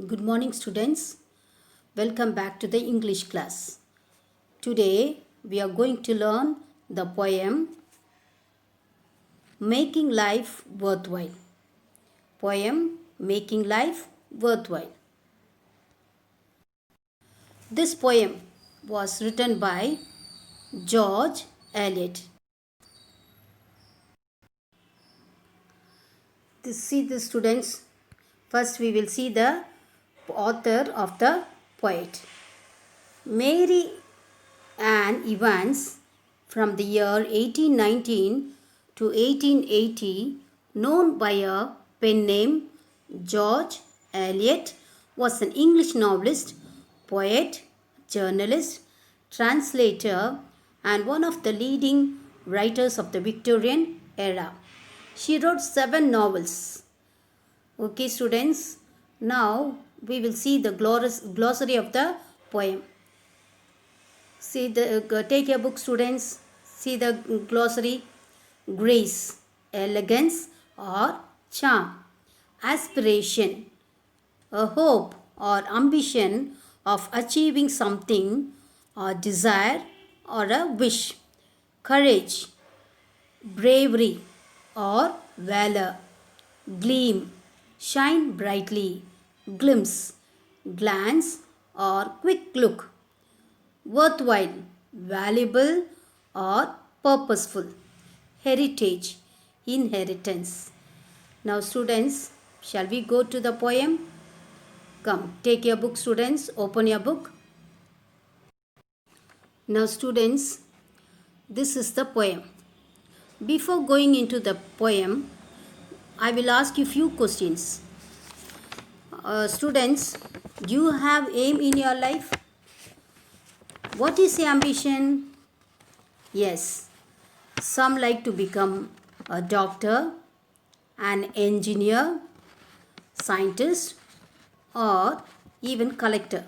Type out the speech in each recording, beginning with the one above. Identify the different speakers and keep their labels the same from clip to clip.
Speaker 1: Good morning, students. Welcome back to the English class. Today we are going to learn the poem Making Life Worthwhile. Poem Making Life Worthwhile. This poem was written by George Eliot. See the students. First we will see the author of the poet. Mary Ann Evans, from the year 1819 to 1880, known by a pen name George Eliot, was an English novelist, poet, journalist, translator, and one of the leading writers of the Victorian era. She wrote 7 novels. Okay, students, now we will see the glossary of the poem. See take your book, students. See the glossary. Grace, elegance or charm, aspiration, a hope or ambition of achieving something or desire or a wish, courage, bravery or valor, gleam, shine brightly, glimpse, glance or quick look, worthwhile, valuable or purposeful, heritage, inheritance. Now students, shall we go to the poem? Come, take your book, students, open your book. Now students, this is the poem. Before going into the poem, I will ask you few questions. Students, do you have aim in your life? What is the ambition? Yes, some like to become a doctor, an engineer, scientist, or even collector.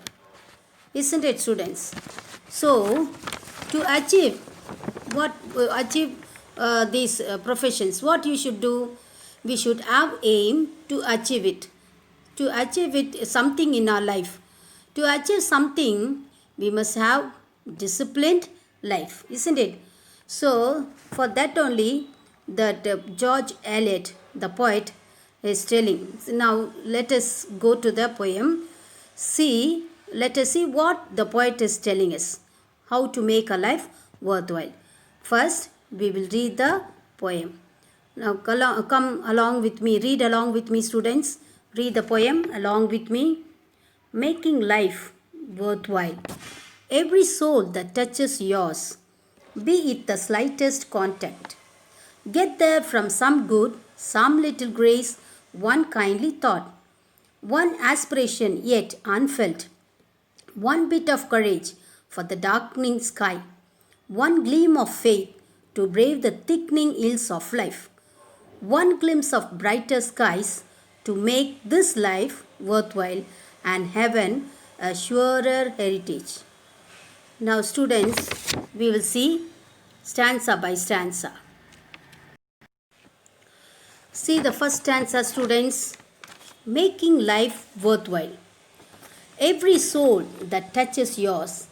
Speaker 1: Isn't it, students? So, to achieve these professions, what you should do? We should have aim to achieve it. To achieve it, something in our life. To achieve something, we must have disciplined life, isn't it? So, for that only that George Eliot, the poet, is telling. Now, let us go to the poem. Let us see what the poet is telling us. How to make a life worthwhile. First, we will read the poem. Now, come along with me. Read along with me, students. Read the poem along with me. Making life worthwhile. Every soul that touches yours, be it the slightest contact, get there from some good, some little grace, one kindly thought, one aspiration yet unfelt, one bit of courage for the darkening sky, one gleam of faith to brave the thickening ills of life, one glimpse of brighter skies to make this life worthwhile and heaven a surer heritage. Now students, we will see stanza by stanza. See the first stanza, students. Making life worthwhile. Every soul that touches yours,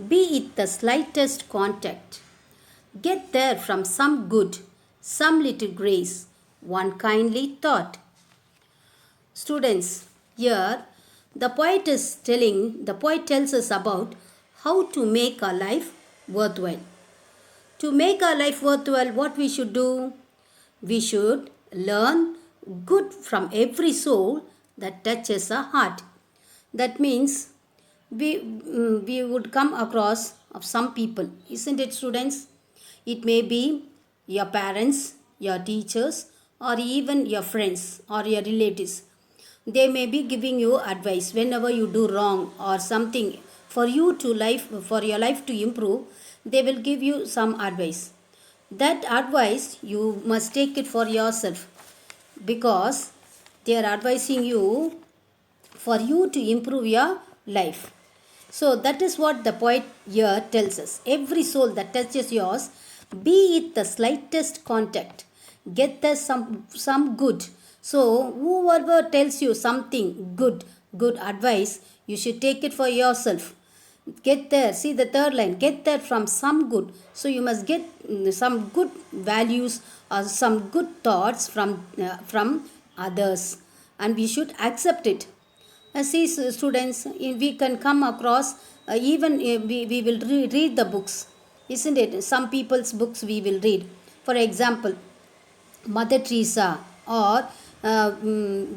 Speaker 1: be it the slightest contact, get there from some good, some little grace, one kindly thought. Students, here the poet tells us about how to make our life worthwhile. To make our life worthwhile, what we should do? We should learn good from every soul that touches our heart. That means we would come across of some people, isn't it, students? It may be your parents, your teachers, or even your friends or your relatives. They may be giving you advice whenever you do wrong or something for your life to improve. They will give you some advice. That advice you must take it for yourself, because they are advising you for you to improve your life. So that is what the poet here tells us. Every soul that touches yours, be it the slightest contact, get there some good. So whoever tells you something good, good advice, you should take it for yourself. Get there, see the third line, get there from some good. So you must get some good values or some good thoughts from others, and we should accept it. See, students, we can come across, even we will read the books, isn't it? Some people's books we will read. For example, Mother Teresa, or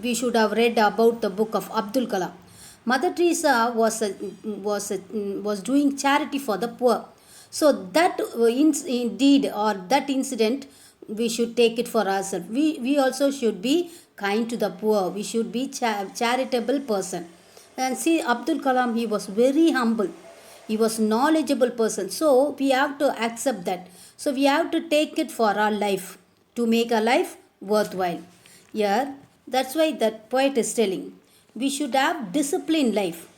Speaker 1: we should have read about the book of Abdul Kalam. Mother Teresa was doing charity for the poor. So that indeed, or that incident, we should take it for ourselves. We also should be kind to the poor. We should be charitable person. And see, Abdul Kalam, he was very humble. He was knowledgeable person. So we have to accept that. So we have to take it for our life, to make our life worthwhile. Here, that's why that poet is telling, we should have disciplined life.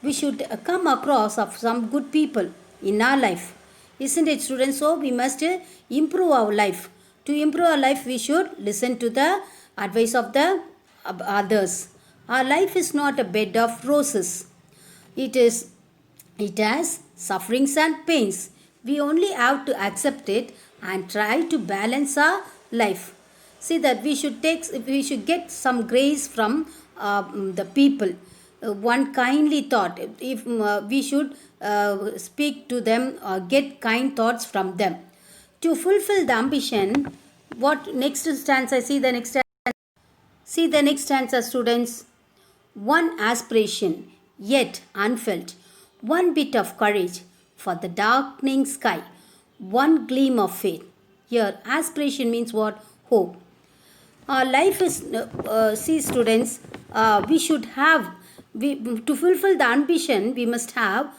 Speaker 1: We should come across of some good people in our life. Isn't it, students? So we must improve our life. To improve our life, we should listen to the advice of the others. Our life is not a bed of roses. It has sufferings and pains. We only have to accept it and try to balance our life. See that we should get some grace from the people. One kindly thought. If we should speak to them or get kind thoughts from them. To fulfill the ambition, what next stanza? See the next stanza, students. One aspiration, yet unfelt. One bit of courage for the darkening sky. One gleam of faith. Here, aspiration means what? Hope. Our life is, see students, we should have, to fulfill the ambition, we must have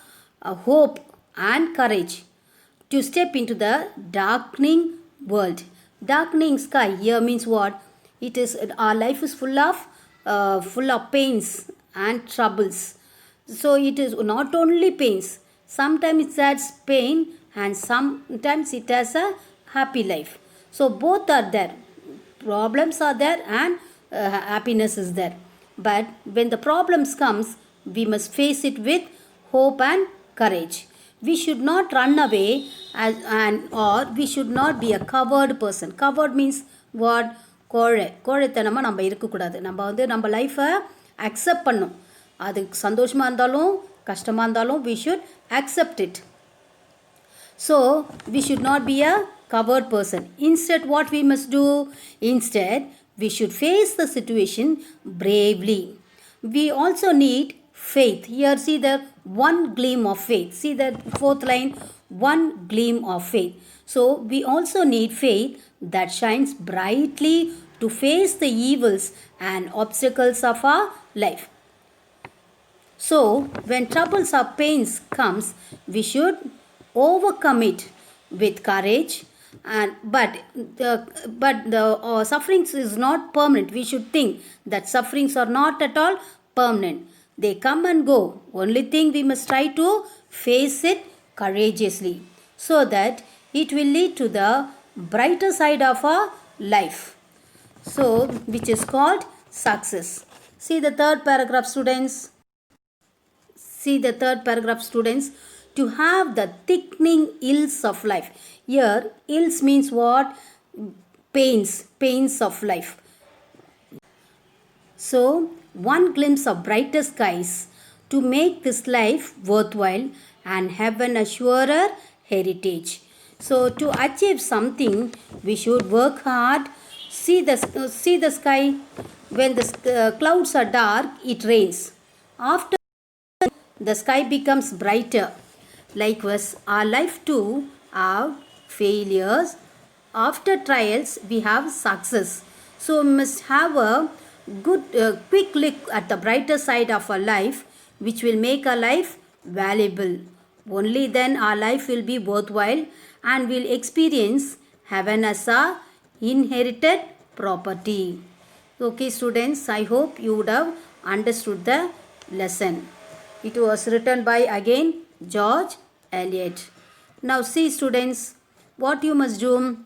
Speaker 1: hope and courage to step into the darkening world. Darkening sky here means what? It is, our life is full of pains and troubles. So it is not only pains. Sometimes it adds pain, and sometimes it has a happy life. So both are there. Problems are there, and happiness is there. But when the problems comes, we must face it with hope and courage. We should not run away, or we should not be a coward person. Coward means what? கோழைத்தனமாக நம்ம இருக்கக்கூடாது. நம்ம லைஃப்பை accept பண்ணும். அது சந்தோஷமாக இருந்தாலும் கஷ்டமாக இருந்தாலும் we should accept it. So we should not be a coward person. Instead, what we must do? Instead, we should face the situation bravely. We also need faith. Here, see the one gleam of faith. See the fourth line, one gleam of faith. So we also need faith that shines brightly to face the evils and obstacles of our life. So when troubles or pains comes, we should overcome it with courage. But the sufferings is not permanent. We should think that sufferings are not at all permanent. They come and go. Only thing, we must try to face it courageously, so that it will lead to the brighter side of our life. So, which is called success. See the third paragraph, students. See the third paragraph, students. To have the thickening ills of life. Here, ills means what? Pains of life. So, one glimpse of brighter skies to make this life worthwhile and heaven a surer heritage. So, to achieve something, we should work hard. See the sky. When the clouds are dark, it rains. After the sky becomes brighter. Likewise, our life too have failures. After trials, we have success. So we must have a good, quick look at the brighter side of our life, which will make our life valuable. Only then our life will be worthwhile, and we'll experience heaven as our inherited property. Okay, students, I hope you would have understood the lesson. It was written by, again, George Eliot. Now see, students, what you must do.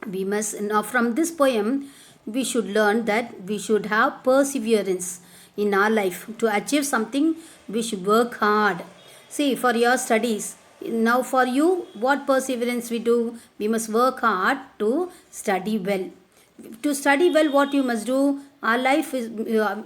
Speaker 1: We must, now from this poem, we should learn that we should have perseverance. in our life. To achieve something, we should work hard. See, for your studies, now for you, what perseverance we do? We must work hard to study well. To study well, what you must do? Our life is,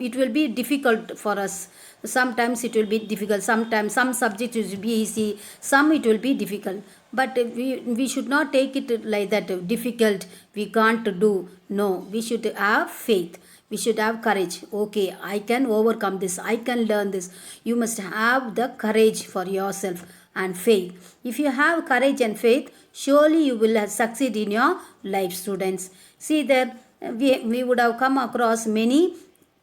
Speaker 1: it will be difficult for us. Sometimes it will be difficult. Sometimes some subjects will be easy. Some it will be difficult. But we should not take it like that. Difficult, we can't do. No, we should have faith. We should have courage. Okay, I can overcome this. I can learn this. You must have the courage for yourself and faith. If you have courage and faith, surely you will succeed in your life, students. See there, we would have come across many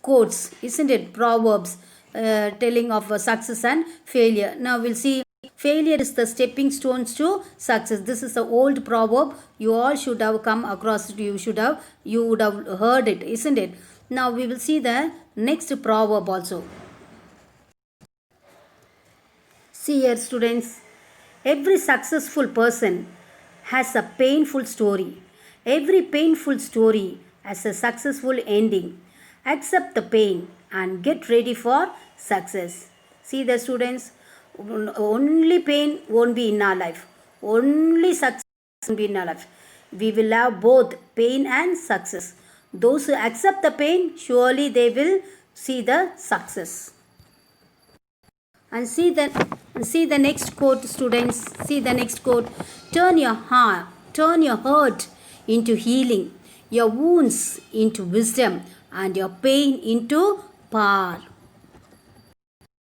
Speaker 1: quotes, isn't it? Proverbs telling of success and failure. Now we'll see failure is the stepping stones to success. This is the old proverb. You all should have come across it. You would have heard it, isn't it? Now we will see the next proverb also. See here, students. Every successful person has a painful story. Every painful story has a successful ending. Accept the pain and get ready for success. See the students, only pain won't be in our life. Only success won't be in our life. We will have both pain and success. Those who accept the pain, surely they will see the success. And see the next quote, students. See the next quote. Turn your hurt into healing, your wounds into wisdom, and your pain into power.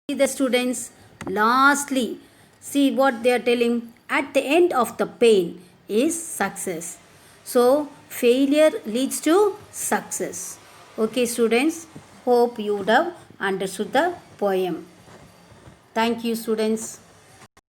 Speaker 1: See the students. Lastly, see what they are telling. At the end of the pain is success. So failure leads to success. Okay, students. Hope you would have understood the poem. Thank you, students.